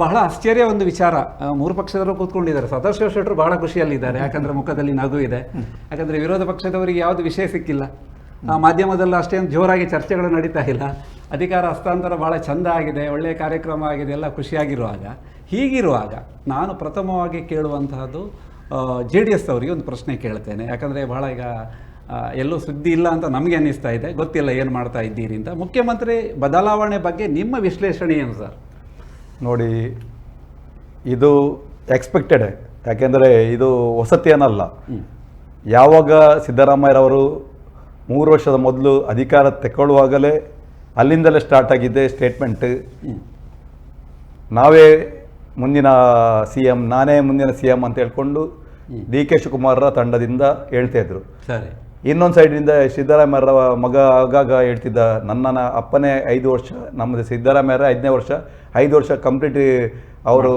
ಬಹಳ ಆಶ್ಚರ್ಯ ಒಂದು ವಿಚಾರ. ಮೂರು ಪಕ್ಷದವರು ಕೂತ್ಕೊಂಡಿದ್ದಾರೆ. ಸದಾಶಿವ ಶೆಟ್ಟರು ಬಹಳ ಖುಷಿಯಲ್ಲಿದ್ದಾರೆ, ಯಾಕಂದರೆ ಮುಖದಲ್ಲಿ ನಗು ಇದೆ. ಯಾಕಂದರೆ ವಿರೋಧ ಪಕ್ಷದವರಿಗೆ ಯಾವುದು ವಿಷಯ ಸಿಕ್ಕಿಲ್ಲ, ಮಾಧ್ಯಮದಲ್ಲೂ ಅಷ್ಟೇನು ಜೋರಾಗಿ ಚರ್ಚೆಗಳು ನಡೀತಾ ಇಲ್ಲ. ಅಧಿಕಾರ ಹಸ್ತಾಂತರ ಭಾಳ ಚೆಂದ ಆಗಿದೆ, ಒಳ್ಳೆಯ ಕಾರ್ಯಕ್ರಮ ಆಗಿದೆ, ಎಲ್ಲ ಖುಷಿಯಾಗಿರುವಾಗ, ಹೀಗಿರುವಾಗ ನಾನು ಪ್ರಥಮವಾಗಿ ಕೇಳುವಂತಹದ್ದು JDS ಅವರಿಗೆ ಒಂದು ಪ್ರಶ್ನೆ ಕೇಳ್ತೇನೆ. ಯಾಕಂದರೆ ಭಾಳ ಈಗ ಎಲ್ಲೂ ಸುದ್ದಿ ಇಲ್ಲ ಅಂತ ನಮಗೆ ಅನ್ನಿಸ್ತಾ ಇದೆ, ಗೊತ್ತಿಲ್ಲ ಏನು ಮಾಡ್ತಾ ಇದ್ದೀರಿ ಅಂತ. ಮುಖ್ಯಮಂತ್ರಿ ಬದಲಾವಣೆ ಬಗ್ಗೆ ನಿಮ್ಮ ವಿಶ್ಲೇಷಣೆ ಏನು ಸರ್? ನೋಡಿ, ಇದು ಎಕ್ಸ್ಪೆಕ್ಟೆಡ್, ಯಾಕೆಂದರೆ ಇದು ಹೊಸತೇನಲ್ಲ. ಯಾವಾಗ ಸಿದ್ದರಾಮಯ್ಯರವರು 3 ವರ್ಷದ ಮೊದಲು ಅಧಿಕಾರ ತಗೊಳ್ಳುವಾಗಲೇ ಅಲ್ಲಿಂದಲೇ ಸ್ಟಾರ್ಟ್ ಆಗಿದೆ ಸ್ಟೇಟ್ಮೆಂಟ್. ನಾವೇ ಮುಂದಿನ CM, ನಾನೇ ಮುಂದಿನ CM ಅಂತ ಹೇಳ್ಕೊಂಡು DK ಶಿವಕುಮಾರರ ತಂಡದಿಂದ ಹೇಳ್ತಾ ಇದ್ರು. ಸರಿ. ಇನ್ನೊಂದು ಸೈಡಿನಿಂದ ಸಿದ್ದರಾಮಯ್ಯರ ಮಗ ಆಗಾಗ ಹೇಳ್ತಿದ್ದ, ನನ್ನ ಅಪ್ಪನೇ 5 ವರ್ಷ, ನಮ್ಮದು ಸಿದ್ದರಾಮಯ್ಯರ 5ನೇ ವರ್ಷ, 5 ವರ್ಷ ಕಂಪ್ಲೀಟ್ ಅವರು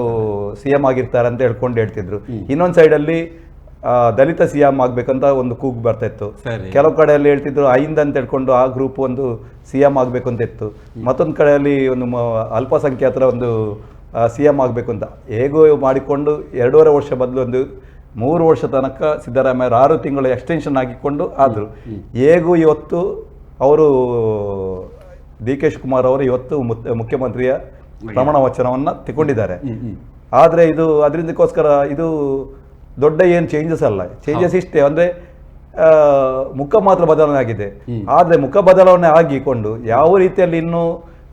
CM ಆಗಿರ್ತಾರೆ ಅಂತ ಹೇಳ್ತಿದ್ರು. ಇನ್ನೊಂದು ಸೈಡಲ್ಲಿ ದಲಿತ CM ಆಗಬೇಕಂತ ಒಂದು ಕೂಗು ಬರ್ತಾ ಇತ್ತು. ಕೆಲವು ಕಡೆಯಲ್ಲಿ ಹೇಳ್ತಿದ್ರು 5 ಅಂತ ಹೇಳ್ಕೊಂಡು ಆ ಗ್ರೂಪ್ ಒಂದು CM ಆಗಬೇಕು ಅಂತ ಇತ್ತು. ಮತ್ತೊಂದು ಕಡೆಯಲ್ಲಿ ಒಂದು ಅಲ್ಪಸಂಖ್ಯಾತರ ಒಂದು CM ಆಗಬೇಕು ಅಂತ ಹೇಗೋ ಮಾಡಿಕೊಂಡು 2.5 ವರ್ಷ ಬದಲು ಒಂದು 3 ವರ್ಷ ತನಕ ಸಿದ್ದರಾಮಯ್ಯ 6 ತಿಂಗಳು ಎಕ್ಸ್ಟೆನ್ಷನ್ ಆಗಿಕೊಂಡು ಆದರು. ಹೇಗೂ ಇವತ್ತು ಅವರು DK ಶಿವಕುಮಾರ್ ಅವರು ಇವತ್ತು ಮುಖ್ಯಮಂತ್ರಿಯ ಪ್ರಮಾಣ ವಚನವನ್ನು ತಗೊಂಡಿದ್ದಾರೆ. ಆದರೆ ಇದು ಅದರಿಂದಕ್ಕೋಸ್ಕರ ಇದು ದೊಡ್ಡ ಏನು ಚೇಂಜಸ್ ಅಲ್ಲ. ಚೇಂಜಸ್ ಇಷ್ಟೇ, ಅಂದರೆ ಮುಖ ಮಾತ್ರ ಬದಲಾವಣೆ ಆಗಿದೆ. ಆದರೆ ಮುಖ ಬದಲಾವಣೆ ಆಗಿಕೊಂಡು ಯಾವ ರೀತಿಯಲ್ಲಿ ಇನ್ನೂ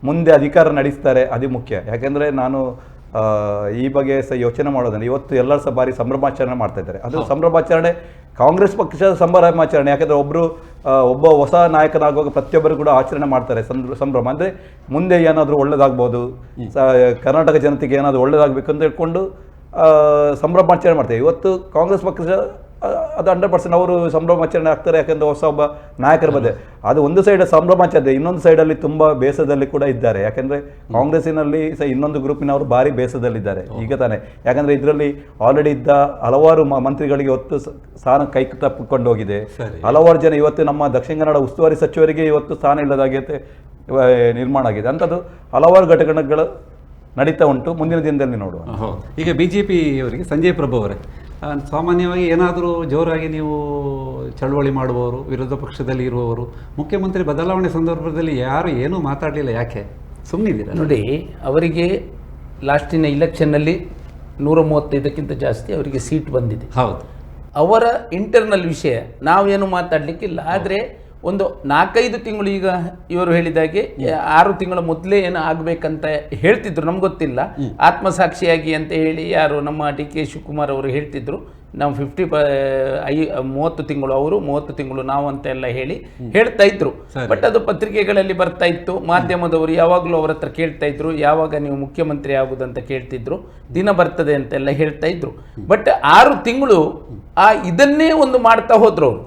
ಮುಂದೆ ಅಧಿಕಾರ ನಡೆಸ್ತಾರೆ ಅದು ಮುಖ್ಯ. ಯಾಕೆಂದರೆ ನಾನು ಈ ಬಗ್ಗೆ ಸಹ ಯೋಚನೆ ಮಾಡೋದನ್ನು ಇವತ್ತು ಎಲ್ಲರೂ ಸಹ ಬಾರಿ ಸಂಭ್ರಮಾಚರಣೆ ಮಾಡ್ತಾ ಇದ್ದಾರೆ. ಅದು ಸಂಭ್ರಮಾಚರಣೆ ಕಾಂಗ್ರೆಸ್ ಪಕ್ಷದ ಸಂಭ್ರಮಾಚರಣೆ. ಯಾಕೆಂದರೆ ಒಬ್ಬ ಹೊಸ ನಾಯಕನಾಗುವಾಗ ಪ್ರತಿಯೊಬ್ಬರು ಕೂಡ ಆಚರಣೆ ಮಾಡ್ತಾರೆ ಸಂಭ್ರಮ. ಅಂದರೆ ಮುಂದೆ ಏನಾದರೂ ಒಳ್ಳೇದಾಗ್ಬೋದು, ಕರ್ನಾಟಕ ಜನತೆಗೆ ಏನಾದರೂ ಒಳ್ಳೇದಾಗಬೇಕು ಅಂತ ಹೇಳ್ಕೊಂಡು ಸಂಭ್ರಮಾಚರಣೆ ಮಾಡ್ತೇವೆ. ಇವತ್ತು ಕಾಂಗ್ರೆಸ್ ಪಕ್ಷ ಅದು 100% ಅವರು ಸಂಭ್ರಮಾಚರಣೆ ಆಗ್ತಾರೆ, ಯಾಕೆಂದರೆ ಹೊಸ ಒಬ್ಬ ನಾಯಕರ ಬಂದೆ. ಅದು ಒಂದು ಸೈಡ್ ಸಂಭ್ರಮಾಚರಣೆ, ಇನ್ನೊಂದು ಸೈಡಲ್ಲಿ ತುಂಬ ಬೇಸರದಲ್ಲಿ ಕೂಡ ಇದ್ದಾರೆ. ಯಾಕೆಂದರೆ ಕಾಂಗ್ರೆಸ್ಸಿನಲ್ಲಿ ಸಹ ಇನ್ನೊಂದು ಗ್ರೂಪಿನವರು ಭಾರಿ ಬೇಸರದಲ್ಲಿದ್ದಾರೆ ಈಗ ತಾನೆ. ಯಾಕಂದರೆ ಇದರಲ್ಲಿ ಆಲ್ರೆಡಿ ಇದ್ದ ಹಲವಾರು ಮಂತ್ರಿಗಳಿಗೆ ಇವತ್ತು ಸ್ಥಾನ ಕೈ ತಪ್ಪಿಕೊಂಡು ಹೋಗಿದೆ. ಹಲವಾರು ಜನ ಇವತ್ತು ನಮ್ಮ ದಕ್ಷಿಣ ಕನ್ನಡ ಉಸ್ತುವಾರಿ ಸಚಿವರಿಗೆ ಇವತ್ತು ಸ್ಥಾನ ಇಲ್ಲದಾಗೆ ನಿರ್ಮಾಣ ಆಗಿದೆ. ಅಂಥದ್ದು ಹಲವಾರು ಘಟನೆಗಳು ನಡೀತಾ ಉಂಟು. ಮುಂದಿನ ದಿನದಲ್ಲಿ ನೋಡುವ. ಈಗ BJP ಅವರಿಗೆ ಸಂಜಯ್ ಪ್ರಭು ಅವರೇ, ಸಾಮಾನ್ಯವಾಗಿ ಏನಾದರೂ ಜೋರಾಗಿ ನೀವು ಚಳವಳಿ ಮಾಡುವವರು, ವಿರೋಧ ಪಕ್ಷದಲ್ಲಿ ಇರುವವರು, ಮುಖ್ಯಮಂತ್ರಿ ಬದಲಾವಣೆ ಸಂದರ್ಭದಲ್ಲಿ ಯಾರು ಏನೂ ಮಾತಾಡಲಿಲ್ಲ, ಯಾಕೆ ಸುಮ್ಮನಿದ್ದೀರಾ? ನೋಡಿ, ಅವರಿಗೆ ಲಾಸ್ಟಿನ ಇಲೆಕ್ಷನ್ನಲ್ಲಿ 135ಕ್ಕಿಂತ ಜಾಸ್ತಿ ಅವರಿಗೆ ಸೀಟ್ ಬಂದಿದೆ. ಹೌದು, ಅವರ ಇಂಟರ್ನಲ್ ವಿಷಯ ನಾವೇನು ಮಾತಾಡಲಿಕ್ಕಿಲ್ಲ. ಆದರೆ ಒಂದು 4-5 ತಿಂಗಳು, ಈಗ ಇವರು ಹೇಳಿದಾಗೆ 6 ತಿಂಗಳ ಮೊದಲೇ ಏನು ಆಗಬೇಕಂತ ಹೇಳ್ತಿದ್ರು, ನಮ್ಗೆ ಗೊತ್ತಿಲ್ಲ. ಆತ್ಮಸಾಕ್ಷಿಯಾಗಿ ಅಂತ ಹೇಳಿ ಯಾರು ನಮ್ಮ DK ಶಿವಕುಮಾರ್ ಅವರು ಹೇಳ್ತಿದ್ರು, ನಾವು 30 ತಿಂಗಳು ಅವರು, 30 ತಿಂಗಳು ನಾವು ಅಂತ ಎಲ್ಲ ಹೇಳ್ತಾ ಇದ್ರು. ಬಟ್ ಅದು ಪತ್ರಿಕೆಗಳಲ್ಲಿ ಬರ್ತಾ ಇತ್ತು. ಮಾಧ್ಯಮದವರು ಯಾವಾಗಲೂ ಅವರ ಹತ್ರ ಕೇಳ್ತಾ ಇದ್ರು, ಯಾವಾಗ ನೀವು ಮುಖ್ಯಮಂತ್ರಿ ಆಗುದಂತ ಕೇಳ್ತಿದ್ರು, ದಿನ ಬರ್ತದೆ ಅಂತೆಲ್ಲ ಹೇಳ್ತಾ ಇದ್ರು. ಬಟ್ 6 ತಿಂಗಳು ಇದನ್ನೇ ಒಂದು ಮಾಡ್ತಾ ಹೋದ್ರು ಅವರು.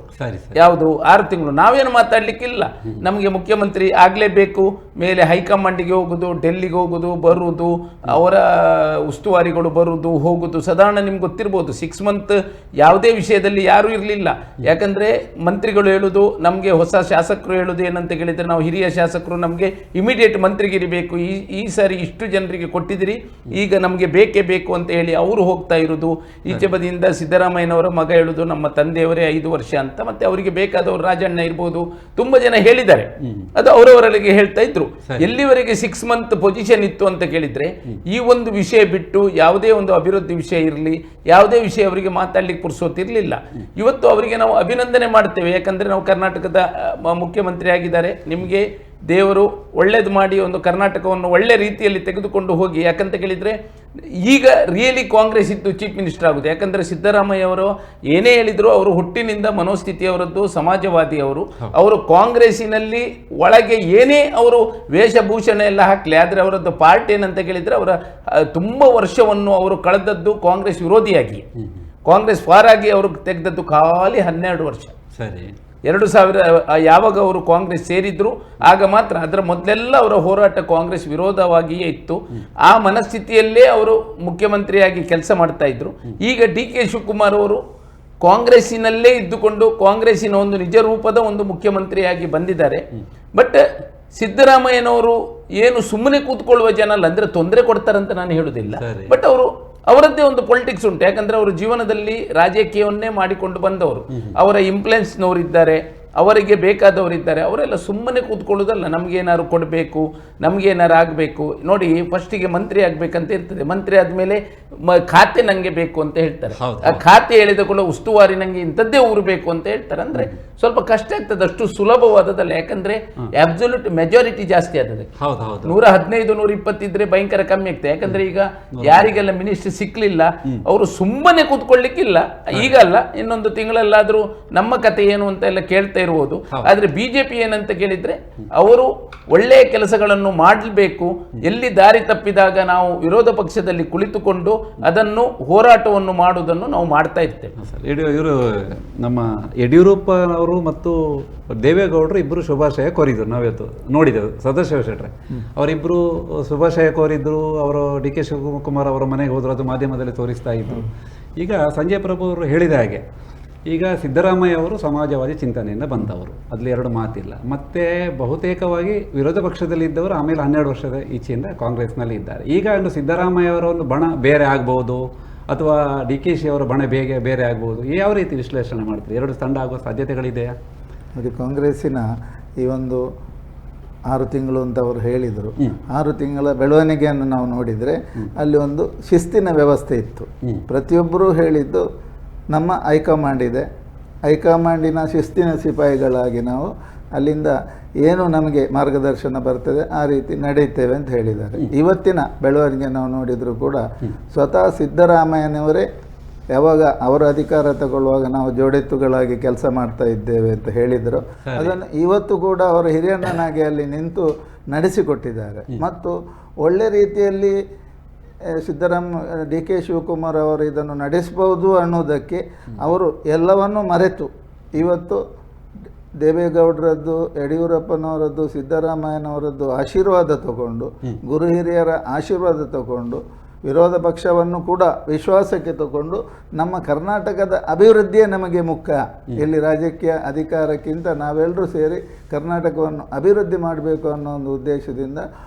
ಯಾವುದು 6 ತಿಂಗಳು ನಾವೇನು ಮಾತಾಡ್ಲಿಕ್ಕಿಲ್ಲ. ನಮಗೆ ಮುಖ್ಯಮಂತ್ರಿ ಆಗಲೇಬೇಕು, ಮೇಲೆ ಹೈಕಮಾಂಡಿಗೆ ಹೋಗುದು, ಡೆಲ್ಲಿಗೆ ಹೋಗುದು, ಬರುವುದು, ಅವರ ಉಸ್ತುವಾರಿಗಳು ಬರುವುದು ಹೋಗುದು. ಸಾಧಾರಣ ನಿಮ್ಗೆ ಗೊತ್ತಿರ್ಬೋದು, 6 ಮಂತ್ ಯಾವುದೇ ವಿಷಯದಲ್ಲಿ ಯಾರೂ ಇರಲಿಲ್ಲ. ಯಾಕಂದರೆ ಮಂತ್ರಿಗಳು ಹೇಳುದು, ನಮಗೆ ಹೊಸ ಶಾಸಕರು ಹೇಳುದು ಏನಂತ ಹೇಳಿದರೆ, ನಾವು ಹಿರಿಯ ಶಾಸಕರು ನಮಗೆ ಇಮಿಡಿಯೇಟ್ ಮಂತ್ರಿಗಿರಬೇಕು, ಈ ಸಾರಿ ಇಷ್ಟು ಜನರಿಗೆ ಕೊಟ್ಟಿದ್ದೀರಿ, ಈಗ ನಮಗೆ ಬೇಕೇ ಬೇಕು ಅಂತ ಹೇಳಿ ಅವರು ಹೋಗ್ತಾ ಇರೋದು. ಈಚೆ ಬದಿಯಿಂದ ಸಿದ್ದರಾಮಯ್ಯನವರ ಮಗ ಹೇಳುದು, ನಮ್ಮ ತಂದೆಯವರೇ 5 ವರ್ಷ ಅಂತ. ಮತ್ತೆ ಅವರಿಗೆ ಬೇಕಾದವರು ರಾಜಣ್ಣ ಇರ್ಬೋದು, ತುಂಬಾ ಜನ ಹೇಳಿದ್ದಾರೆ, ಅದು ಅವರವರಿಗೆ ಹೇಳ್ತಾ ಇದ್ರು. ಎಲ್ಲಿವರೆಗೆ 6 ಮಂತ್ ಪೊಸಿಷನ್ ಇತ್ತು ಅಂತ ಕೇಳಿದ್ರೆ, ಈ ಒಂದು ವಿಷಯ ಬಿಟ್ಟು ಯಾವುದೇ ಒಂದು ಅಭಿವೃದ್ಧಿ ವಿಷಯ ಇರಲಿ, ಯಾವುದೇ ವಿಷಯ ಅವರಿಗೆ ಮಾತಾಡ್ಲಿಕ್ಕೆ ಪುರ್ಸೋತಿರ್ಲಿಲ್ಲ. ಇವತ್ತು ಅವರಿಗೆ ನಾವು ಅಭಿನಂದನೆ ಮಾಡ್ತೇವೆ. ಯಾಕಂದ್ರೆ ನಾವು ಕರ್ನಾಟಕದ ಮುಖ್ಯಮಂತ್ರಿ ಆಗಿದ್ದಾರೆ, ನಿಮಗೆ ದೇವರು ಒಳ್ಳೇದು ಮಾಡಿ ಒಂದು ಕರ್ನಾಟಕವನ್ನು ಒಳ್ಳೆ ರೀತಿಯಲ್ಲಿ ತೆಗೆದುಕೊಂಡು ಹೋಗಿ. ಯಾಕಂತ ಕೇಳಿದರೆ ಈಗ ರಿಯಲಿ ಕಾಂಗ್ರೆಸ್ ಇತ್ತು ಚೀಫ್ ಮಿನಿಸ್ಟರ್ ಆಗುದು. ಯಾಕಂದರೆ ಸಿದ್ದರಾಮಯ್ಯ ಅವರು ಏನೇ ಹೇಳಿದ್ರು, ಅವರು ಹುಟ್ಟಿನಿಂದ ಮನೋಸ್ಥಿತಿಯವರದ್ದು ಸಮಾಜವಾದಿ. ಅವರು ಕಾಂಗ್ರೆಸ್ಸಿನಲ್ಲಿ ಒಳಗೆ ಏನೇ ಅವರು ವೇಷಭೂಷಣ ಎಲ್ಲ ಹಾಕಲಿ, ಆದರೆ ಅವರದ್ದು ಪಾರ್ಟಿ ಏನಂತ ಕೇಳಿದರೆ, ಅವರ ತುಂಬ ವರ್ಷವನ್ನು ಅವರು ಕಳೆದದ್ದು ಕಾಂಗ್ರೆಸ್ ವಿರೋಧಿಯಾಗಿ, ಕಾಂಗ್ರೆಸ್ ಫಾರಾಗಿ ಅವರು ತೆಗೆದದ್ದು ಖಾಲಿ 12 ವರ್ಷ. ಸರಿ, 2000 ಯಾವಾಗ ಅವರು ಕಾಂಗ್ರೆಸ್ ಸೇರಿದ್ರು ಆಗ ಮಾತ್ರ. ಅದರ ಮೊದಲೆಲ್ಲ ಅವರ ಹೋರಾಟ ಕಾಂಗ್ರೆಸ್ ವಿರೋಧವಾಗಿಯೇ ಇತ್ತು. ಆ ಮನಸ್ಥಿತಿಯಲ್ಲೇ ಅವರು ಮುಖ್ಯಮಂತ್ರಿಯಾಗಿ ಕೆಲಸ ಮಾಡ್ತಾ ಇದ್ರು. ಈಗ DK ಶಿವಕುಮಾರ್ ಅವರು ಕಾಂಗ್ರೆಸ್ಸಿನಲ್ಲೇ ಇದ್ದುಕೊಂಡು ಕಾಂಗ್ರೆಸ್ಸಿನ ಒಂದು ನಿಜ ರೂಪದ ಒಂದು ಮುಖ್ಯಮಂತ್ರಿಯಾಗಿ ಬಂದಿದ್ದಾರೆ. ಬಟ್ ಸಿದ್ದರಾಮಯ್ಯನವರು ಏನು ಸುಮ್ಮನೆ ಕೂತ್ಕೊಳ್ಳುವ ಜನ ಅಲ್ಲ, ಅಂದ್ರೆ ತೊಂದರೆ ಕೊಡ್ತಾರಂತ ನಾನು ಹೇಳುದಿಲ್ಲ, ಬಟ್ ಅವರು ಅವರದ್ದೇ ಒಂದು ಪೊಲಿಟಿಕ್ಸ್ ಉಂಟು. ಯಾಕಂದ್ರೆ ಅವರು ಜೀವನದಲ್ಲಿ ರಾಜಕೀಯವನ್ನೇ ಮಾಡಿಕೊಂಡು ಬಂದವರು, ಅವರ ಇನ್ಫ್ಲುಯೆನ್ಸ್ನವರಿದ್ದಾರೆ, ಅವರಿಗೆ ಬೇಕಾದವರಿದ್ದಾರೆ. ಅವರೆಲ್ಲ ಸುಮ್ಮನೆ ಕೂತ್ಕೊಳ್ಳೋದಲ್ಲ, ನಮಗೇನಾದ್ರು ಕೊಡಬೇಕು, ನಮಗೇನಾರು ಆಗಬೇಕು. ನೋಡಿ, ಫಸ್ಟಿಗೆ ಮಂತ್ರಿ ಆಗಬೇಕಂತ ಇರ್ತದೆ, ಮಂತ್ರಿ ಆದಮೇಲೆ ಖಾತೆ ನನಗೆ ಬೇಕು ಅಂತ ಹೇಳ್ತಾರೆ. ಆ ಖಾತೆ ಹೇಳಿದ ಕೂಡ ಉಸ್ತುವಾರಿ ನನಗೆ ಇಂಥದ್ದೇ ಊರು ಬೇಕು ಅಂತ ಹೇಳ್ತಾರೆ. ಅಂದರೆ ಸ್ವಲ್ಪ ಕಷ್ಟ ಆಗ್ತದೆ, ಅಷ್ಟು ಸುಲಭವಾದದಲ್ಲ. ಯಾಕಂದರೆ ಅಬ್ಸಲ್ಯೂಟ್ ಮೆಜಾರಿಟಿ ಜಾಸ್ತಿ ಆಗ್ತದೆ. 115 120 ಇದ್ರೆ ಭಯಂಕರ ಕಮ್ಮಿ ಆಗ್ತದೆ. ಯಾಕಂದರೆ ಈಗ ಯಾರಿಗೆಲ್ಲ ಮಿನಿಸ್ಟ್ರಿ ಸಿಕ್ಕಲಿಲ್ಲ ಅವರು ಸುಮ್ಮನೆ ಕೂತ್ಕೊಳ್ಳಿಕ್ಕಿಲ್ಲ. ಈಗ ಅಲ್ಲ, ಇನ್ನೊಂದು ತಿಂಗಳಲ್ಲಾದರೂ ನಮ್ಮ ಕತೆ ಏನು ಅಂತ ಎಲ್ಲ ಕೇಳ್ತಾ ಇರ್ಬೋದು. ಆದ್ರೆ ಬಿಜೆಪಿ ಏನಂತ ಕೇಳಿದ್ರೆ, ಅವರು ಒಳ್ಳೆಯ ಕೆಲಸಗಳನ್ನು ಮಾಡಬೇಕು. ಎಲ್ಲಿ ದಾರಿ ತಪ್ಪಿದಾಗ ನಾವು ವಿರೋಧ ಪಕ್ಷದಲ್ಲಿ ಕುಳಿತುಕೊಂಡು ಅದನ್ನು ಹೋರಾಟವನ್ನು ಮಾಡುವುದನ್ನು ನಾವು ಮಾಡ್ತಾ ಇರ್ತೇವೆ. ಇವರು ನಮ್ಮ ಯಡಿಯೂರಪ್ಪ ಅವರು ಮತ್ತು ದೇವೇಗೌಡರು ಇಬ್ಬರು ಶುಭಾಶಯ ಕೋರಿದ್ರು. ನಾವಿವತ್ತು ನೋಡಿದೆವು ಸದಾಶಿವ ಶೆಟ್ಟರೆ ಅವರಿಬ್ಬರು ಶುಭಾಶಯ ಕೋರಿದ್ರು. ಅವರು ಡಿ ಕೆ ಶಿವಕುಮಾರ್ ಅವರ ಮನೆಗೆ ಹೋದ್ರು, ಅದು ಮಾಧ್ಯಮದಲ್ಲಿ ತೋರಿಸ್ತಾ ಇದ್ರು. ಈಗ ಸಂಜಯ್ ಪ್ರಭು ಅವರು ಹೇಳಿದ ಹಾಗೆ, ಈಗ ಸಿದ್ದರಾಮಯ್ಯ ಅವರು ಸಮಾಜವಾದಿ ಚಿಂತನೆಯಿಂದ ಬಂದವರು, ಅದರಲ್ಲಿ ಎರಡು ಮಾತಿಲ್ಲ. ಮತ್ತು ಬಹುತೇಕವಾಗಿ ವಿರೋಧ ಪಕ್ಷದಲ್ಲಿದ್ದವರು ಆಮೇಲೆ 12 ವರ್ಷದ ಈಚೆಯಿಂದ ಕಾಂಗ್ರೆಸ್ನಲ್ಲಿ ಇದ್ದಾರೆ. ಈಗ ಇನ್ನು ಸಿದ್ದರಾಮಯ್ಯ ಅವರ ಒಂದು ಬಣ ಬೇರೆ ಆಗ್ಬೋದು, ಅಥವಾ ಡಿ ಕೆ ಶಿ ಅವರ ಬಣ ಬೇರೆ ಆಗ್ಬೋದು. ಯಾವ ರೀತಿ ವಿಶ್ಲೇಷಣೆ ಮಾಡ್ತೀರಿ? ಎರಡು ತಂಡ ಆಗುವ ಸಾಧ್ಯತೆಗಳಿದೆಯಾ? ನೋಡಿ, ಕಾಂಗ್ರೆಸ್ಸಿನ ಈ ಒಂದು 6 ತಿಂಗಳು ಅಂತ ಅವರು ಹೇಳಿದರು. 6 ತಿಂಗಳ ಬೆಳವಣಿಗೆಯನ್ನು ನಾವು ನೋಡಿದರೆ ಅಲ್ಲಿ ಒಂದು ಶಿಸ್ತಿನ ವ್ಯವಸ್ಥೆ ಇತ್ತು. ಪ್ರತಿಯೊಬ್ಬರೂ ಹೇಳಿದ್ದು ನಮ್ಮ ಹೈಕಮಾಂಡ್ ಇದೆ, ಹೈಕಮಾಂಡಿನ ಶಿಸ್ತಿನ ಸಿಪಾಯಿಗಳಾಗಿ ನಾವು ಅಲ್ಲಿಂದ ಏನು ನಮಗೆ ಮಾರ್ಗದರ್ಶನ ಬರ್ತದೆ ಆ ರೀತಿ ನಡೆಯುತ್ತೇವೆ ಅಂತ ಹೇಳಿದ್ದಾರೆ. ಇವತ್ತಿನ ಬೆಳವಣಿಗೆ ನಾವು ನೋಡಿದರೂ ಕೂಡ ಸ್ವತಃ ಸಿದ್ದರಾಮಯ್ಯನವರೇ ಯಾವಾಗ ಅವರ ಅಧಿಕಾರ ತಗೊಳ್ಳುವಾಗ ನಾವು ಜೋಡೆತ್ತುಗಳಾಗಿ ಕೆಲಸ ಮಾಡ್ತಾ ಇದ್ದೇವೆ ಅಂತ ಹೇಳಿದರು. ಅದನ್ನು ಇವತ್ತು ಕೂಡ ಅವರ ಹಿರಿಯಣ್ಣನಾಗಿ ಅಲ್ಲಿ ನಿಂತು ನಡೆಸಿಕೊಟ್ಟಿದ್ದಾರೆ. ಮತ್ತು ಒಳ್ಳೆ ರೀತಿಯಲ್ಲಿ ಡಿ ಕೆ ಶಿವಕುಮಾರ್ ಅವರು ಇದನ್ನು ನಡೆಸಬಹುದು ಅನ್ನೋದಕ್ಕೆ ಅವರು ಎಲ್ಲವನ್ನೂ ಮರೆತು ಇವತ್ತು ದೇವೇಗೌಡರದ್ದು, ಯಡಿಯೂರಪ್ಪನವರದ್ದು, ಸಿದ್ದರಾಮಯ್ಯನವರದ್ದು ಆಶೀರ್ವಾದ ತಗೊಂಡು, ಗುರು ಹಿರಿಯರ ಆಶೀರ್ವಾದ ತಗೊಂಡು, ವಿರೋಧ ಪಕ್ಷವನ್ನು ಕೂಡ ವಿಶ್ವಾಸಕ್ಕೆ ತಗೊಂಡು ನಮ್ಮ ಕರ್ನಾಟಕದ ಅಭಿವೃದ್ಧಿಯೇ ನಮಗೆ ಮುಖ್ಯ, ಇಲ್ಲಿ ರಾಜಕೀಯ ಅಧಿಕಾರಕ್ಕಿಂತ ನಾವೆಲ್ಲರೂ ಸೇರಿ ಕರ್ನಾಟಕವನ್ನು ಅಭಿವೃದ್ಧಿ ಮಾಡಬೇಕು ಅನ್ನೋ ಒಂದು ಉದ್ದೇಶದಿಂದ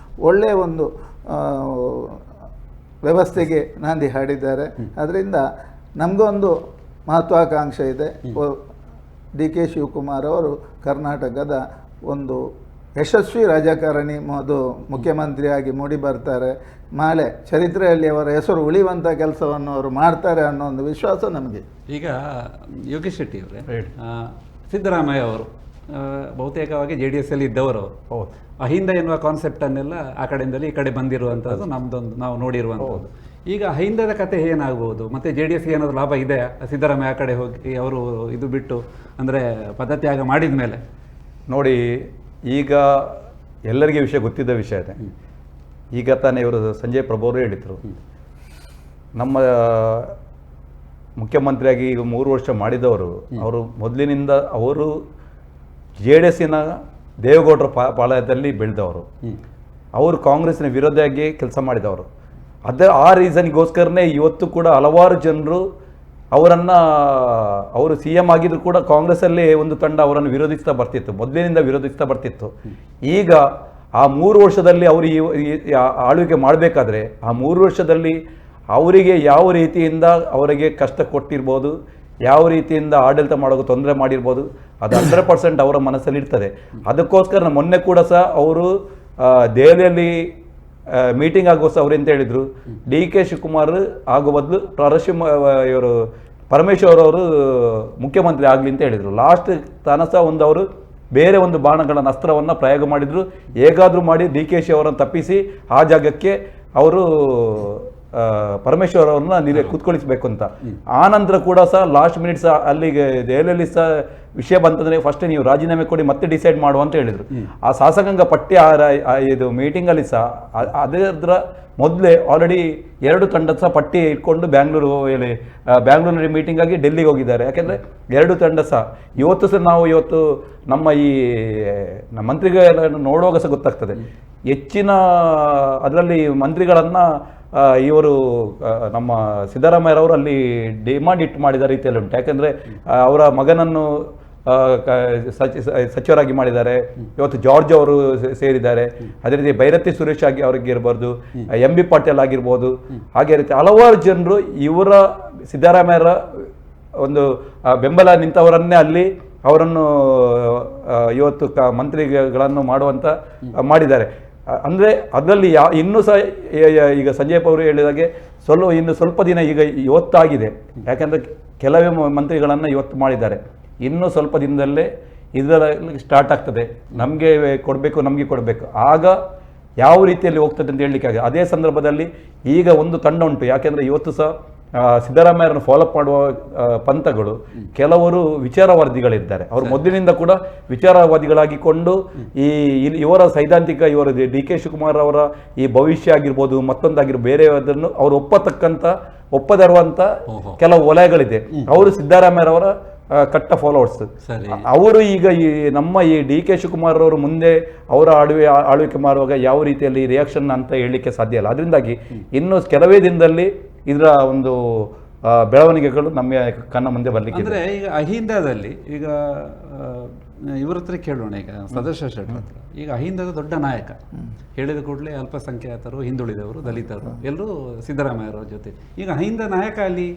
ಒಳ್ಳೆಯ ಒಂದು ವ್ಯವಸ್ಥೆಗೆ ನಾಂದಿ ಹಾಡಿದ್ದಾರೆ. ಅದರಿಂದ ನಮಗೊಂದು ಮಹತ್ವಾಕಾಂಕ್ಷೆ ಇದೆ. ಡಿ ಕೆ ಶಿವಕುಮಾರ್ ಅವರು ಕರ್ನಾಟಕದ ಒಂದು ಯಶಸ್ವಿ ರಾಜಕಾರಣಿ, ಮುಖ್ಯಮಂತ್ರಿಯಾಗಿ ಮೂಡಿ ಬರ್ತಾರೆ. ನಾಳೆ ಚರಿತ್ರೆಯಲ್ಲಿ ಅವರ ಹೆಸರು ಉಳಿಯುವಂಥ ಕೆಲಸವನ್ನು ಅವರು ಮಾಡ್ತಾರೆ ಅನ್ನೋ ಒಂದು ವಿಶ್ವಾಸ ನಮಗೆ. ಈಗ ಯೋಗೇಶ್ ಶೆಟ್ಟಿ ಅವರೇ, ಸಿದ್ದರಾಮಯ್ಯ ಅವರು ಬಹುತೇಕವಾಗಿ JDS ಅಲ್ಲಿ ಇದ್ದವರು ಅವರು. ಅಹಿಂದ ಎನ್ನುವ ಕಾನ್ಸೆಪ್ಟನ್ನೆಲ್ಲ ಆ ಕಡೆಯಿಂದಲೇ ಈ ಕಡೆ ಬಂದಿರುವಂಥದ್ದು ನಮ್ಮದೊಂದು ನಾವು ನೋಡಿರುವಂಥದ್ದು. ಈಗ ಅಹಿಂದದ ಕತೆ ಏನಾಗ್ಬೋದು? ಮತ್ತು JDSಗೆ ಏನಾದರೂ ಲಾಭ ಇದೆ ಸಿದ್ದರಾಮಯ್ಯ ಆ ಕಡೆ ಹೋಗಿ ಅವರು ಇದು ಬಿಟ್ಟು, ಅಂದರೆ ಪದತ್ಯಾಗ ಮಾಡಿದ ಮೇಲೆ? ನೋಡಿ, ಈಗ ಎಲ್ಲರಿಗೆ ವಿಷಯ ಗೊತ್ತಿದ್ದ ವಿಷಯ ಇದೆ. ಈಗ ತಾನೇ ಇವರು ಸಂಜಯ್ ಪ್ರಭು ಅವರು ಹೇಳಿದರು, ನಮ್ಮ ಮುಖ್ಯಮಂತ್ರಿಯಾಗಿ ಈಗ 3 ವರ್ಷ ಮಾಡಿದವರು, ಅವರು ಮೊದಲಿನಿಂದ ಅವರು JDSನ ದೇವೇಗೌಡರ ಪಾಳಯದಲ್ಲಿ ಬೆಳೆದವರು, ಅವರು ಕಾಂಗ್ರೆಸ್ನ ವಿರೋಧಿಯಾಗಿ ಕೆಲಸ ಮಾಡಿದವರು. ಆ ರೀಸನ್ಗೋಸ್ಕರನೇ ಇವತ್ತು ಕೂಡ ಹಲವಾರು ಜನರು ಅವರು CM ಆಗಿದ್ರು ಕೂಡ ಕಾಂಗ್ರೆಸ್ಸಲ್ಲಿ ಒಂದು ತಂಡ ಅವರನ್ನು ವಿರೋಧಿಸ್ತಾ ಬರ್ತಿತ್ತು, ಮೊದಲಿನಿಂದ ವಿರೋಧಿಸ್ತಾ ಬರ್ತಿತ್ತು. ಈಗ ಆ 3 ವರ್ಷದಲ್ಲಿ ಅವರು ಆಳ್ವಿಕೆ ಮಾಡಬೇಕಾದ್ರೆ ಆ 3 ವರ್ಷದಲ್ಲಿ ಅವರಿಗೆ ಯಾವ ರೀತಿಯಿಂದ ಅವರಿಗೆ ಕಷ್ಟ ಕೊಟ್ಟಿರ್ಬೋದು, ಯಾವ ರೀತಿಯಿಂದ ಆಡಳಿತ ಮಾಡೋದು ತೊಂದರೆ ಮಾಡಿರ್ಬೋದು, ಅದು 100% ಅವರ ಮನಸ್ಸಲ್ಲಿ ಇರ್ತದೆ. ಅದಕ್ಕೋಸ್ಕರ ಮೊನ್ನೆ ಕೂಡ ಸಹ ಅವರು ದೆಹಲಿಯಲ್ಲಿ ಮೀಟಿಂಗ್ ಆಗುವ ಅವ್ರು ಎಂತ ಹೇಳಿದರು, ಡಿ ಕೆ ಶಿವಕುಮಾರ್ ಆಗೋ ಬದಲು ಇವರು ಪರಮೇಶ್ವರ್ ಅವರು ಮುಖ್ಯಮಂತ್ರಿ ಆಗಲಿ ಅಂತ ಹೇಳಿದರು. ಲಾಸ್ಟ್ ತನಕ ಅವರು ಬೇರೆ ಒಂದು ಬಾಣಗಳ ಅಸ್ತ್ರವನ್ನು ಪ್ರಯೋಗ ಮಾಡಿದರು. ಹೇಗಾದರೂ ಮಾಡಿ ಡಿ ಕೆ ಶಿ ಅವರನ್ನು ತಪ್ಪಿಸಿ ಆ ಜಾಗಕ್ಕೆ ಅವರು ಪರಮೇಶ್ವರ್ ಅವ್ರನ್ನ ಕೂತ್ಕೊಳಿಸ್ಬೇಕು ಅಂತ. ಆ ನಂತರ ಕೂಡ ಸಹ ಲಾಸ್ಟ್ ಮಿನಿಟ್ ಸಹ ಅಲ್ಲಿಗೆ ದೆಹಲಿಯಲ್ಲಿ ಸಹ ವಿಷಯ ಬಂತಂದ್ರೆ ಫಸ್ಟ್ ನೀವು ರಾಜೀನಾಮೆ ಕೊಡಿ ಮತ್ತೆ ಡಿಸೈಡ್ ಮಾಡುವ ಅಂತ ಹೇಳಿದರು. ಆ ಶಾಸಕಾಂಗ ಪಟ್ಟಿ ಇದು ಮೀಟಿಂಗಲ್ಲಿ ಸಹ ಅದರ ಮೊದಲೇ ಆಲ್ರೆಡಿ 2 ತಂಡ ಸಹ ಪಟ್ಟಿ ಇಟ್ಕೊಂಡು ಬ್ಯಾಂಗ್ಳೂರಲ್ಲಿ ಮೀಟಿಂಗ್ ಆಗಿ ಡೆಲ್ಲಿಗೆ ಹೋಗಿದ್ದಾರೆ. ಯಾಕೆಂದರೆ 2 ತಂಡ ಸಹ ಇವತ್ತು ಸಹ ನಾವು ನಮ್ಮ ಈ ಮಂತ್ರಿಗಳನ್ನು ನೋಡುವಾಗ ಸಹ ಗೊತ್ತಾಗ್ತದೆ, ಹೆಚ್ಚಿನ ಅದರಲ್ಲಿ ಮಂತ್ರಿಗಳನ್ನು ಇವರು ನಮ್ಮ ಸಿದ್ದರಾಮಯ್ಯರವರು ಅಲ್ಲಿ ಡಿಮಾಂಡ್ ಇಟ್ಟು ಮಾಡಿದ ರೀತಿಯಲ್ಲಿ ಉಂಟು. ಯಾಕೆಂದರೆ ಅವರ ಮಗನನ್ನು ಸಚಿವರಾಗಿ ಮಾಡಿದ್ದಾರೆ. ಇವತ್ತು ಜಾರ್ಜ್ ಅವರು ಸೇರಿದ್ದಾರೆ. ಅದೇ ರೀತಿ ಭೈರತಿ ಸುರೇಶ್ ಅವರಿಗಿರ್ಬೋದು, ಎಂ ಬಿ ಪಾಟೀಲ್ ಆಗಿರ್ಬೋದು, ಹಾಗೆ ರೀತಿ ಹಲವಾರು ಜನರು ಇವರ ಸಿದ್ದರಾಮಯ್ಯರ ಒಂದು ಬೆಂಬಲ ನಿಂತವರನ್ನೇ ಅಲ್ಲಿ ಅವರನ್ನು ಇವತ್ತು ಮಂತ್ರಿಗಳನ್ನು ಮಾಡುವಂತ ಮಾಡಿದ್ದಾರೆ. ಅಂದರೆ ಅದರಲ್ಲಿ ಇನ್ನೂ ಸಹ ಈಗ ಸಂಜಯ್ ಅವರು ಹೇಳಿದಾಗೆ ಇನ್ನು ಸ್ವಲ್ಪ ದಿನ ಈಗ ಇವತ್ತಾಗಿದೆ. ಯಾಕಂದರೆ ಕೆಲವೇ ಮಂತ್ರಿಗಳನ್ನು ಇವತ್ತು ಮಾಡಿದ್ದಾರೆ. ಇನ್ನೂ ಸ್ವಲ್ಪ ದಿನದಲ್ಲೇ ಇದರಲ್ಲಿ ಸ್ಟಾರ್ಟ್ ಆಗ್ತದೆ. ನಮಗೆ ಕೊಡಬೇಕು ಆಗ ಯಾವ ರೀತಿಯಲ್ಲಿ ಹೋಗ್ತದೆ ಅಂತ ಹೇಳಲಿಕ್ಕೆ ಆಗ. ಅದೇ ಸಂದರ್ಭದಲ್ಲಿ ಈಗ ಒಂದು ತಂಡ ಉಂಟು. ಯಾಕೆಂದರೆ ಇವತ್ತು ಸಹ ಸಿದ್ದರಾಮಯ್ಯರನ್ನು ಫಾಲೋಅಪ್ ಮಾಡುವ ಪಂಥಗಳು ಕೆಲವರು ವಿಚಾರವಾದಿಗಳಿದ್ದಾರೆ. ಅವರು ಮೊದಲಿನಿಂದ ಕೂಡ ವಿಚಾರವಾದಿಗಳಾಗಿಕೊಂಡು ಇವರ ಸೈದ್ಧಾಂತಿಕ ಇವರ ಡಿ ಕೆ ಶಿವಕುಮಾರ್ ಅವರ ಈ ಭವಿಷ್ಯ ಆಗಿರ್ಬೋದು, ಮತ್ತೊಂದಾಗಿರ್ಬೋದು, ಬೇರೆಯದನ್ನು ಅವರು ಒಪ್ಪದಿರುವಂತ ಕೆಲವು ವಲಯಗಳಿದೆ. ಅವರು ಸಿದ್ದರಾಮಯ್ಯರವರ ಕಟ್ಟ ಫಾಲೋವರ್ಸ್. ಅವರು ಈಗ ನಮ್ಮ ಈ ಡಿ ಕೆ ಶಿವಕುಮಾರ್ ಅವರು ಮುಂದೆ ಅವರ ಆಳ್ವಿಕೆ ಮಾಡುವಾಗ ಯಾವ ರೀತಿಯಲ್ಲಿ ರಿಯಾಕ್ಷನ್ ಅಂತ ಹೇಳಲಿಕ್ಕೆ ಸಾಧ್ಯ ಇಲ್ಲ. ಅದರಿಂದಾಗಿ ಇನ್ನು ಕೆಲವೇ ದಿನದಲ್ಲಿ ಇದರ ಒಂದು ಬೆಳವಣಿಗೆಗಳು ನಮ್ಮ ಕಣ್ಣ ಮುಂದೆ ಬರ್ಲಿಕ್ಕೆ. ಅಂದ್ರೆ ಈಗ ಅಹಿಂದದಲ್ಲಿ ಈಗ ಇವ್ರ ಹತ್ರ ಕೇಳೋಣ. ಈಗ ಸದಸ್ಯ ಶೆಟ್ಟರ್ ಹತ್ರ, ಈಗ ಅಹಿಂದದ ದೊಡ್ಡ ನಾಯಕ ಹೇಳಿದ ಕೂಡಲೇ ಅಲ್ಪಸಂಖ್ಯಾತರು, ಹಿಂದುಳಿದವರು, ದಲಿತರು ಎಲ್ಲರೂ ಸಿದ್ದರಾಮಯ್ಯರ ಜೊತೆ. ಈಗ ಅಹಿಂದ ನಾಯಕ ಅಲ್ಲಿ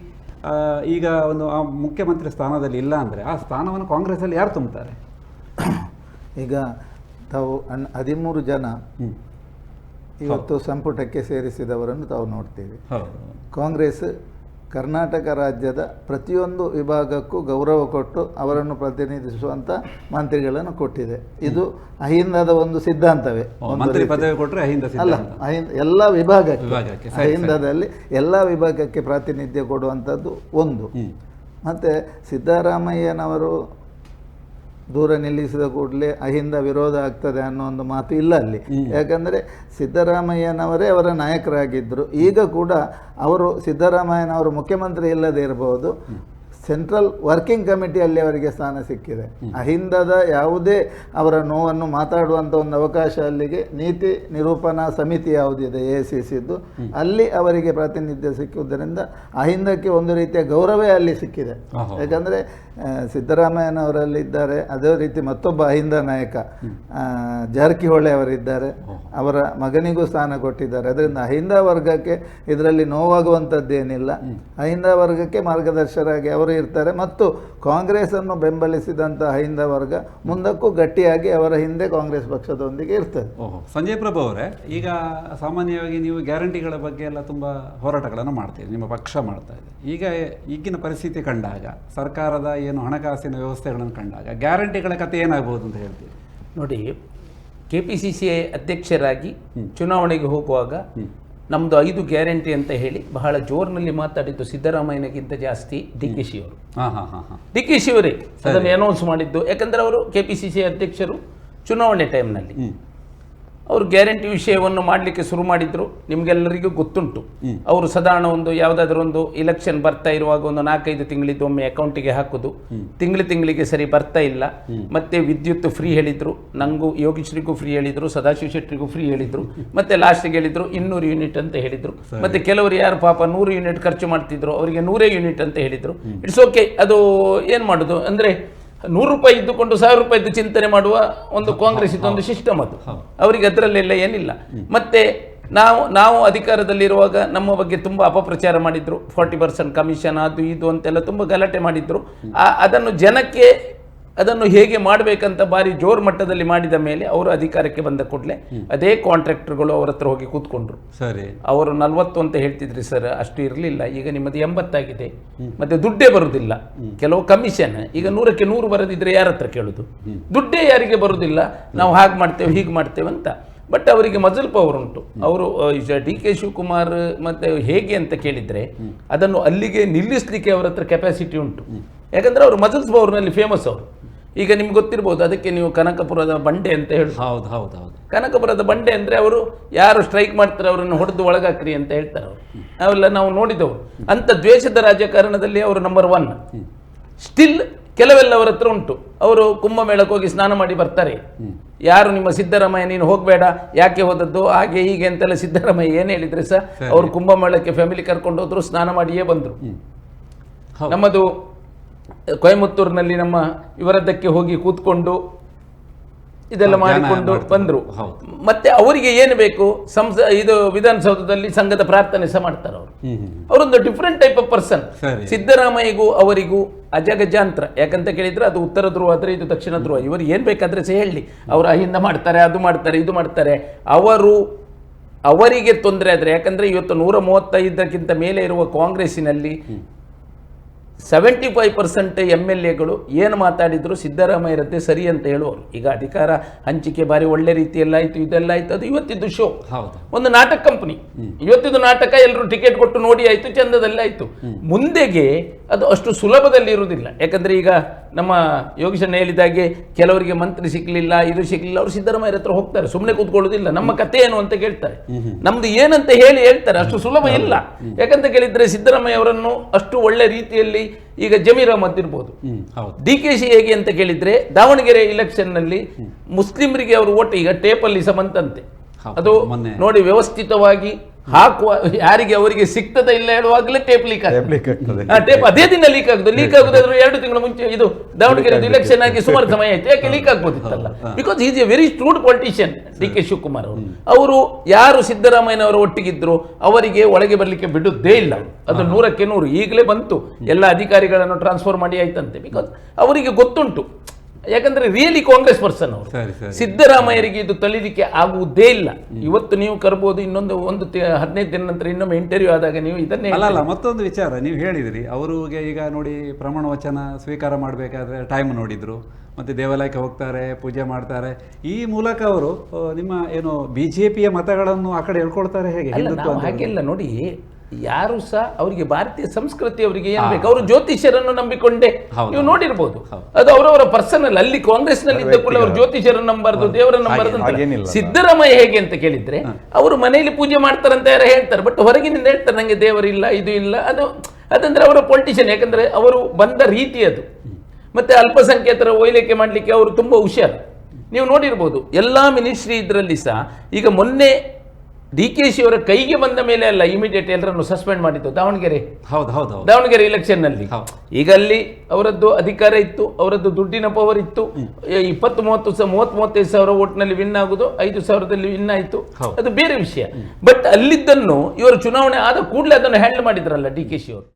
ಈಗ ಒಂದು ಆ ಮುಖ್ಯಮಂತ್ರಿ ಸ್ಥಾನದಲ್ಲಿ ಇಲ್ಲ ಅಂದರೆ ಆ ಸ್ಥಾನವನ್ನು ಕಾಂಗ್ರೆಸ್ಸಲ್ಲಿ ಯಾರು ತುಂಬುತ್ತಾರೆ? ಈಗ ತಾವು 13 ಜನ ಇವತ್ತು ಸಂಪುಟಕ್ಕೆ ಸೇರಿಸಿದವರನ್ನು ತಾವು ನೋಡ್ತೀವಿ. ಕಾಂಗ್ರೆಸ್ ಕರ್ನಾಟಕ ರಾಜ್ಯದ ಪ್ರತಿಯೊಂದು ವಿಭಾಗಕ್ಕೂ ಗೌರವ ಕೊಟ್ಟು ಅವರನ್ನು ಪ್ರತಿನಿಧಿಸುವಂಥ ಮಂತ್ರಿಗಳನ್ನು ಕೊಟ್ಟಿದೆ. ಇದು ಅಹಿಂದದ ಒಂದು ಸಿದ್ಧಾಂತವೇ. ಮಂತ್ರಿ ಪದವಿ ಕೊಟ್ಟರೆ ಅಹಿಂದ ಅಲ್ಲ, ಎಲ್ಲ ವಿಭಾಗಕ್ಕೆ ಅಹಿಂದದಲ್ಲಿ ಎಲ್ಲ ವಿಭಾಗಕ್ಕೆ ಪ್ರಾತಿನಿಧ್ಯ ಕೊಡುವಂಥದ್ದು ಒಂದು. ಮತ್ತು ಸಿದ್ದರಾಮಯ್ಯನವರು ದೂರ ನಿಲ್ಲಿಸಿದ ಕೂಡಲೇ ಅಹಿಂದ ವಿರೋಧ ಆಗ್ತದೆ ಅನ್ನೋ ಒಂದು ಮಾತು ಇಲ್ಲ ಅಲ್ಲಿ. ಯಾಕಂದರೆ ಸಿದ್ದರಾಮಯ್ಯನವರೇ ಅವರ ನಾಯಕರಾಗಿದ್ದರು. ಈಗ ಕೂಡ ಅವರು ಸಿದ್ದರಾಮಯ್ಯನವರು ಮುಖ್ಯಮಂತ್ರಿ ಇಲ್ಲದೆ ಇರಬಹುದು, ಸೆಂಟ್ರಲ್ ವರ್ಕಿಂಗ್ ಕಮಿಟಿಯಲ್ಲಿ ಅವರಿಗೆ ಸ್ಥಾನ ಸಿಕ್ಕಿದೆ. ಅಹಿಂದದ ಯಾವುದೇ ಅವರ ನೋವನ್ನು ಮಾತಾಡುವಂಥ ಒಂದು ಅವಕಾಶ ಅಲ್ಲಿಗೆ ನೀತಿ ನಿರೂಪಣಾ ಸಮಿತಿ ಯಾವುದಿದೆ AICCದು, ಅಲ್ಲಿ ಅವರಿಗೆ ಪ್ರಾತಿನಿಧ್ಯ ಸಿಕ್ಕುವುದರಿಂದ ಅಹಿಂದಕ್ಕೆ ಒಂದು ರೀತಿಯ ಗೌರವೇ ಅಲ್ಲಿ ಸಿಕ್ಕಿದೆ. ಯಾಕಂದರೆ ಸಿದ್ದರಾಮಯ್ಯನವರಲ್ಲಿದ್ದಾರೆ, ಅದೇ ರೀತಿ ಮತ್ತೊಬ್ಬ ಅಹಿಂದ ನಾಯಕ ಜಾರಕಿಹೊಳಿ ಅವರಿದ್ದಾರೆ, ಅವರ ಮಗನಿಗೂ ಸ್ಥಾನ ಕೊಟ್ಟಿದ್ದಾರೆ. ಅದರಿಂದ ಅಹಿಂದ ವರ್ಗಕ್ಕೆ ಇದರಲ್ಲಿ ನೋವಾಗುವಂಥದ್ದೇನಿಲ್ಲ. ಅಹಿಂದ ವರ್ಗಕ್ಕೆ ಮಾರ್ಗದರ್ಶಕರಾಗಿ ಅವರು ಇರ್ತಾರೆ. ಮತ್ತು ಕಾಂಗ್ರೆಸ್ಸನ್ನು ಬೆಂಬಲಿಸಿದಂಥ ಅಹಿಂದ ವರ್ಗ ಮುಂದಕ್ಕೂ ಗಟ್ಟಿಯಾಗಿ ಅವರ ಹಿಂದೆ ಕಾಂಗ್ರೆಸ್ ಪಕ್ಷದೊಂದಿಗೆ ಇರ್ತದೆ. ಸಂಜಯ್ ಪ್ರಭು ಅವರೇ, ಈಗ ಸಾಮಾನ್ಯವಾಗಿ ನೀವು ಗ್ಯಾರಂಟಿಗಳ ಬಗ್ಗೆ ಎಲ್ಲ ತುಂಬ ಹೋರಾಟಗಳನ್ನು ಮಾಡ್ತೀರಿ, ನಿಮ್ಮ ಪಕ್ಷ ಮಾಡ್ತಾ ಇದೆ. ಈಗ ಈಗಿನ ಪರಿಸ್ಥಿತಿ ಕಂಡಾಗ, ಸರ್ಕಾರದ ಏನು ಹಣಕಾಸಿನ ವ್ಯವಸ್ಥೆಗಳನ್ನು ಕಂಡಾಗ ಗ್ಯಾರಂಟಿಗಳ ಕಥೆ ಏನಾಗ್ಬೋದು ಅಂತ ಹೇಳ್ತೀವಿ? ನೋಡಿ, KPCC ಅಧ್ಯಕ್ಷರಾಗಿ ಚುನಾವಣೆಗೆ ಹೋಗುವಾಗ ನಮ್ಮದು 5 ಗ್ಯಾರಂಟಿ ಅಂತ ಹೇಳಿ ಬಹಳ ಜೋರಿನಲ್ಲಿ ಮಾತಾಡಿದ್ದು ಸಿದ್ದರಾಮಯ್ಯನಿಗಿಂತ ಜಾಸ್ತಿ DK ಶಿ ಅವರು. DK ಶಿ ಅವರೇ ಅದನ್ನು ಅನೌನ್ಸ್ ಮಾಡಿದ್ದು. ಯಾಕಂದರೆ ಅವರು KPCC ಅಧ್ಯಕ್ಷರು ಚುನಾವಣೆ ಟೈಮ್ನಲ್ಲಿ ಅವರು ಗ್ಯಾರಂಟಿ ವಿಷಯವನ್ನು ಮಾಡಲಿಕ್ಕೆ ಶುರು ಮಾಡಿದ್ರು. ನಿಮಗೆಲ್ಲರಿಗೂ ಗೊತ್ತುಂಟು, ಅವರು ಸಾಧಾರಣ ಒಂದು ಯಾವುದಾದ್ರೂ ಒಂದು ಇಲೆಕ್ಷನ್ ಬರ್ತಾ ಇರುವಾಗ ಒಂದು 4-5 ತಿಂಗಳಿದ್ದು ಒಮ್ಮೆ ಅಕೌಂಟಿಗೆ ಹಾಕೋದು, ತಿಂಗಳಿಗೆ ಸರಿ ಬರ್ತಾ ಇಲ್ಲ. ಮತ್ತೆ ವಿದ್ಯುತ್ ಫ್ರೀ ಹೇಳಿದ್ರು, ನಂಗೂ ಯೋಗೀಶ್ರಿಗೂ ಫ್ರೀ ಹೇಳಿದ್ರು, ಸದಾಶಿವ ಶೆಟ್ಟರಿಗೂ ಫ್ರೀ ಹೇಳಿದ್ರು, ಮತ್ತೆ ಲಾಸ್ಟ್ಗೆ ಹೇಳಿದ್ರು 200 ಯೂನಿಟ್ ಅಂತ ಹೇಳಿದ್ರು. ಮತ್ತೆ ಕೆಲವರು ಯಾರು ಪಾಪ 100 ಯೂನಿಟ್ ಖರ್ಚು ಮಾಡ್ತಿದ್ರು ಅವರಿಗೆ 100 ಯೂನಿಟ್ ಅಂತ ಹೇಳಿದ್ರು. ಇಟ್ಸ್ ಓಕೆ, ಅದು ಏನು ಮಾಡೋದು ಅಂದರೆ 100 ರೂಪಾಯಿ ಇದ್ದುಕೊಂಡು 1000 ರೂಪಾಯಿದ್ದು ಚಿಂತನೆ ಮಾಡುವ ಒಂದು ಕಾಂಗ್ರೆಸ್ ಇದೊಂದು ಸಿಸ್ಟಮ್. ಅದು ಅವರಿಗೆ ಅದರಲ್ಲೆಲ್ಲ ಏನಿಲ್ಲ. ಮತ್ತೆ ನಾವು ಅಧಿಕಾರದಲ್ಲಿರುವಾಗ ನಮ್ಮ ಬಗ್ಗೆ ತುಂಬ ಅಪಪ್ರಚಾರ ಮಾಡಿದ್ರು, 40% ಕಮಿಷನ್ ಅದು ಇದು ಅಂತೆಲ್ಲ ತುಂಬ ಗಲಾಟೆ ಮಾಡಿದ್ರು. ಅದನ್ನು ಜನಕ್ಕೆ ಅದನ್ನು ಹೇಗೆ ಮಾಡಬೇಕಂತ ಭಾರಿ ಜೋರು ಮಟ್ಟದಲ್ಲಿ ಮಾಡಿದ ಮೇಲೆ ಅವರು ಅಧಿಕಾರಕ್ಕೆ ಬಂದ ಕೂಡಲೇ ಅದೇ ಕಾಂಟ್ರಾಕ್ಟರ್ಗಳು ಅವ್ರ ಹತ್ರ ಹೋಗಿ ಕೂತ್ಕೊಂಡ್ರು. ಸರಿ, ಅವರು 40 ಅಂತ ಹೇಳ್ತಿದ್ರಿ ಸರ್, ಅಷ್ಟು ಇರಲಿಲ್ಲ, ಈಗ ನಿಮ್ಮದು 80 ಆಗಿದೆ, ಮತ್ತೆ ದುಡ್ಡೇ ಬರುವುದಿಲ್ಲ, ಕೆಲವು ಕಮಿಷನ್, ಈಗ 100ಕ್ಕೆ 100 ಬರದಿದ್ರೆ ಯಾರ ಹತ್ರ ಕೇಳೋದು? ದುಡ್ಡೇ ಯಾರಿಗೆ ಬರುವುದಿಲ್ಲ, ನಾವು ಹಾಗೆ ಮಾಡ್ತೇವೆ ಹೀಗೆ ಮಾಡ್ತೇವೆ ಅಂತ. ಬಟ್ ಅವರಿಗೆ ಮಜಲ್ ಪವರ್ ಉಂಟು. ಅವರು DK ಶಿವಕುಮಾರ್ ಮತ್ತೆ ಹೇಗೆ ಅಂತ ಕೇಳಿದ್ರೆ ಅದನ್ನು ಅಲ್ಲಿಗೆ ನಿಲ್ಲಿಸಲಿಕ್ಕೆ ಅವರ ಹತ್ರ ಕೆಪಾಸಿಟಿ ಉಂಟು. ಯಾಕಂದ್ರೆ ಅವರು ಮಜಲ್ಸ್ ಪವರ್ನಲ್ಲಿ ಫೇಮಸ್ ಅವರು. ಈಗ ನಿಮ್ಗೆ ಗೊತ್ತಿರ್ಬೋದು, ಅದಕ್ಕೆ ನೀವು ಕನಕಪುರದ ಬಂಡೆ ಅಂತ ಹೇಳಿ. ಹೌದು. ಕನಕಪುರದ ಬಂಡೆ ಅಂದರೆ ಅವರು ಯಾರು ಸ್ಟ್ರೈಕ್ ಮಾಡ್ತಾರೆ ಅವರನ್ನು ಹೊಡೆದು ಒಳಗಾಕ್ರಿ ಅಂತ ಹೇಳ್ತಾರೆ ಅವರು. ಅವೆಲ್ಲ ನಾವು ನೋಡಿದವರು. ಅಂತ ದ್ವೇಷದ ರಾಜಕಾರಣದಲ್ಲಿ ಅವರು ನಂಬರ್ 1. ಸ್ಟಿಲ್ ಕೆಲವೆಲ್ಲ ಅವರ ಹತ್ರ ಉಂಟು. ಅವರು ಕುಂಭಮೇಳಕ್ಕೆ ಹೋಗಿ ಸ್ನಾನ ಮಾಡಿ ಬರ್ತಾರೆ. ಯಾರು ನಿಮ್ಮ ಸಿದ್ದರಾಮಯ್ಯ ನೀನು ಹೋಗಬೇಡ, ಯಾಕೆ ಹೋದದ್ದು ಹಾಗೆ ಹೀಗೆ ಅಂತೆಲ್ಲ ಸಿದ್ದರಾಮಯ್ಯ ಏನು ಹೇಳಿದ್ರೆ ಸಹ ಅವರು ಕುಂಭಮೇಳಕ್ಕೆ ಫ್ಯಾಮಿಲಿ ಕರ್ಕೊಂಡು ಹೋದ್ರು, ಸ್ನಾನ ಮಾಡಿಯೇ ಬಂದರು. ನಮ್ಮದು ಕೊಯಮತ್ತೂರಿನಲ್ಲಿ ನಮ್ಮ ಇವರದ್ದಕ್ಕೆ ಹೋಗಿ ಕೂತ್ಕೊಂಡು ಇದೆಲ್ಲ ಮಾಡಿಕೊಂಡು ಬಂದರು. ಮತ್ತೆ ಅವರಿಗೆ ಏನು ಬೇಕು ಇದು ವಿಧಾನಸೌಧದಲ್ಲಿ ಸಂಘದ ಪ್ರಾರ್ಥನೆ ಸಹ ಮಾಡ್ತಾರೆ ಅವರು. ಅವರೊಂದು ಡಿಫ್ರೆಂಟ್ ಟೈಪ್ ಆಫ್ ಪರ್ಸನ್. ಸಿದ್ದರಾಮಯ್ಯಗೂ ಅವರಿಗೂ ಅಜಗಜಾಂತರ. ಯಾಕಂತ ಕೇಳಿದ್ರೆ ಅದು ಉತ್ತರ ಧ್ರುವ ಆದರೆ ಇದು ದಕ್ಷಿಣ ಧ್ರುವ. ಇವರು ಏನ್ ಬೇಕಾದ್ರೆ ಸಹ ಹೇಳಿ, ಅವರು ಅಹಿಂದ ಮಾಡ್ತಾರೆ, ಅದು ಮಾಡ್ತಾರೆ, ಇದು ಮಾಡ್ತಾರೆ. ಅವರಿಗೆ ತೊಂದರೆ ಆದರೆ, ಯಾಕಂದ್ರೆ ಇವತ್ತು 135ಕ್ಕಿಂತ ಮೇಲೆ ಇರುವ ಕಾಂಗ್ರೆಸ್ಸಿನಲ್ಲಿ 75% MLAಗಳು ಏನು ಮಾತಾಡಿದ್ರು ಸಿದ್ದರಾಮಯ್ಯರದ್ದೇ ಸರಿ ಅಂತ ಹೇಳುವರು. ಈಗ ಅಧಿಕಾರ ಹಂಚಿಕೆ ಬಾರಿ ಒಳ್ಳೆ ರೀತಿಯಲ್ಲ ಆಯ್ತು, ಇದೆಲ್ಲ ಆಯ್ತು, ಅದು ಇವತ್ತಿದ್ದು ಶೋ, ಒಂದು ನಾಟಕ ಕಂಪನಿ. ಇವತ್ತಿದ್ದು ನಾಟಕ, ಎಲ್ಲರೂ ಟಿಕೆಟ್ ಕೊಟ್ಟು ನೋಡಿ ಆಯ್ತು, ಚಂದದಲ್ಲಿ ಆಯ್ತು. ಮುಂದೆಗೆ ಅದು ಅಷ್ಟು ಸುಲಭದಲ್ಲಿ ಇರುವುದಿಲ್ಲ. ಯಾಕಂದ್ರೆ ಈಗ ನಮ್ಮ ಯೋಗೀಶಣ್ಣ ಹೇಳಿದಾಗೆ ಕೆಲವರಿಗೆ ಮಂತ್ರಿ ಸಿಗ್ಲಿಲ್ಲ, ಇದು ಸಿಗ್ಲಿಲ್ಲ, ಅವರು ಸಿದ್ದರಾಮಯ್ಯರ ಹತ್ರ ಹೋಗ್ತಾರೆ, ಸುಮ್ಮನೆ ಕೂತ್ಕೊಳ್ಳೋದಿಲ್ಲ. ನಮ್ಮ ಕತೆ ಏನು ಅಂತ ಕೇಳ್ತಾರೆ, ನಮ್ದು ಏನಂತ ಹೇಳ್ತಾರೆ. ಅಷ್ಟು ಸುಲಭ ಇಲ್ಲ. ಯಾಕಂತ ಕೇಳಿದ್ರೆ ಸಿದ್ದರಾಮಯ್ಯ ಅವರನ್ನು ಅಷ್ಟು ಒಳ್ಳೆ ರೀತಿಯಲ್ಲಿ ಈಗ ಜಮೀರ್ ಅಹಮದ್ ಇರ್ಬೋದು, DKC ಹೇಗೆ ಅಂತ ಕೇಳಿದ್ರೆ ದಾವಣಗೆರೆ ಇಲೆಕ್ಷನ್ ನಲ್ಲಿ ಮುಸ್ಲಿಮರಿಗೆ ಅವರು ಓಟ್ ಈಗ ಟೇಪಲ್ಲಿ ಸಹ ಬಂತಂತೆ. ಅದು ನೋಡಿ ವ್ಯವಸ್ಥಿತವಾಗಿ ಹಾಕುವ, ಯಾರಿಗೆ ಅವರಿಗೆ ಸಿಗ್ತದ ಇಲ್ಲ ಹೇಳುವಾಗಲೇ ಟೇಪ್ ಲೀಕ್ ಆಗ್ತದೆ. ಟೇಪ್ ಅದೇ ದಿನ ಲೀಕ್ ಆಗುದು. ಲೀಕ್ ಆಗುದಾದ್ರೂ 2 ತಿಂಗಳ ಮುಂಚೆ ಇದು ದಾವಣಗೆರೆ ಇಲೆಕ್ಷನ್ ಆಗಿ ಸುಮಾರು ಸಮಯ ಆಯ್ತು. ಯಾಕೆ ಲೀಕ್ ಆಗ್ಬೋದಿತ್ತಲ್ಲ? Because is a very shrewd politician DK Shivakumar ಅವರು. ಯಾರು ಸಿದ್ದರಾಮಯ್ಯನವರ ಒಟ್ಟಿಗಿದ್ರು ಅವರಿಗೆ ಒಳಗೆ ಬರ್ಲಿಕ್ಕೆ ಬಿಡುವುದೇ ಇಲ್ಲ. ಅದು 100ಕ್ಕೆ 100 ಈಗಲೇ ಬಂತು. ಎಲ್ಲ ಅಧಿಕಾರಿಗಳನ್ನು ಟ್ರಾನ್ಸ್ಫರ್ ಮಾಡಿ ಆಯ್ತಂತೆ. ಬಿಕಾಸ್ ಅವರಿಗೆ ಗೊತ್ತುಂಟು, ಯಾಕಂದ್ರೆ ರಿಯಲಿ ಕಾಂಗ್ರೆಸ್ ಪರ್ಸನ್ ಅವರು. ಸಿದ್ದರಾಮಯ್ಯರಿಗೆ ಇದು ತಳಿಲಿಕ್ಕೆ ಆಗುವುದೇ ಇಲ್ಲ. ಇವತ್ತು ನೀವು ಕರ್ಬೋದು, ಇನ್ನೊಂದು 15 ದಿನ ನಂತರ ಇನ್ನೊಮ್ಮೆ ಇಂಟರ್ವ್ಯೂ ಆದಾಗ ನೀವು ಇದನ್ನೇ ಅಲ್ಲ. ಮತ್ತೊಂದು ವಿಚಾರ ನೀವು ಹೇಳಿದ್ರಿ, ಅವರಿಗೆ ಈಗ ನೋಡಿ ಪ್ರಮಾಣ ವಚನ ಸ್ವೀಕಾರ ಮಾಡಬೇಕಾದ್ರೆ ಟೈಮ್ ನೋಡಿದ್ರು, ಮತ್ತೆ ದೇವಾಲಯಕ್ಕೆ ಹೋಗ್ತಾರೆ, ಪೂಜೆ ಮಾಡ್ತಾರೆ. ಈ ಮೂಲಕ ಅವರು ನಿಮ್ಮ ಏನು BJPಯ ಮತಗಳನ್ನು ಆ ಕಡೆ ಹೇಳ್ಕೊಳ್ತಾರೆ. ಹೇಗೆ ಹಾಗೆಲ್ಲ ನೋಡಿ, ಯಾರು ಸಹ ಅವರಿಗೆ ಭಾರತೀಯ ಸಂಸ್ಕೃತಿ ಅವರಿಗೆ ಏನ್ ಬೇಕು, ಅವರು ಜ್ಯೋತಿಷ್ಯರನ್ನು ನಂಬಿಕೊಂಡೆ ನೀವು ನೋಡಿರ್ಬೋದು. ಅದು ಅವರವರ ಪರ್ಸನಲ್. ಅಲ್ಲಿ ಕಾಂಗ್ರೆಸ್ ನಲ್ಲಿ ಇದ್ದ ಕೂಡ ಅವರು ಜ್ಯೋತಿಷ್ಯರನ್ನು ನಂಬಾರ್ದು, ದೇವರನ್ನು ನಂಬಾರ್ದು. ಸಿದ್ದರಾಮಯ್ಯ ಹೇಗೆ ಅಂತ ಕೇಳಿದ್ರೆ ಅವರು ಮನೆಯಲ್ಲಿ ಪೂಜೆ ಮಾಡ್ತಾರಂತ ಯಾರು ಹೇಳ್ತಾರೆ, ಬಟ್ ಹೊರಗಿನಿಂದ ಹೇಳ್ತಾರೆ ನಂಗೆ ದೇವರಿಲ್ಲ, ಇದು ಇಲ್ಲ. ಅದಂದ್ರೆ ಅವರ ಪೊಲಿಟಿಷಿಯನ್. ಯಾಕಂದ್ರೆ ಅವರು ಬಂದ ರೀತಿ ಅದು. ಮತ್ತೆ ಅಲ್ಪಸಂಖ್ಯಾತರ ಓಲೈಕೆ ಮಾಡ್ಲಿಕ್ಕೆ ಅವರು ತುಂಬಾ ಹುಷಾರು. ನೀವು ನೋಡಿರ್ಬೋದು ಎಲ್ಲಾ ಮಿನಿಸ್ಟ್ರಿ ಇದರಲ್ಲಿ ಸಹ. ಈಗ ಮೊನ್ನೆ DKC ಅವರ ಕೈಗೆ ಬಂದ ಮೇಲೆ ಅಲ್ಲ, ಇಮಿಡಿಯೇಟ್ ಎಲ್ಲರನ್ನು ಸಸ್ಪೆಂಡ್ ಮಾಡಿದ್ದು ದಾವಣಗೆರೆ ಇಲೆಕ್ಷನ್ ನಲ್ಲಿ. ಈಗ ಅಲ್ಲಿ ಅವರದ್ದು ಅಧಿಕಾರ ಇತ್ತು, ಅವರದ್ದು ದುಡ್ಡಿನ ಪವರ್ ಇತ್ತು. 20-30-35 ಸಾವಿರ ಓಟ್ನಲ್ಲಿ ವಿನ್ ಆಗುದು, 5,000ದಲ್ಲಿ ವಿನ್ ಆಯ್ತು, ಅದು ಬೇರೆ ವಿಷಯ. ಬಟ್ ಅಲ್ಲಿದ್ದನ್ನು ಇವರು ಚುನಾವಣೆ ಆದ ಕೂಡಲೇ ಅದನ್ನು ಹ್ಯಾಂಡಲ್ ಮಾಡಿದ್ರಲ್ಲ DKC ಅವರು.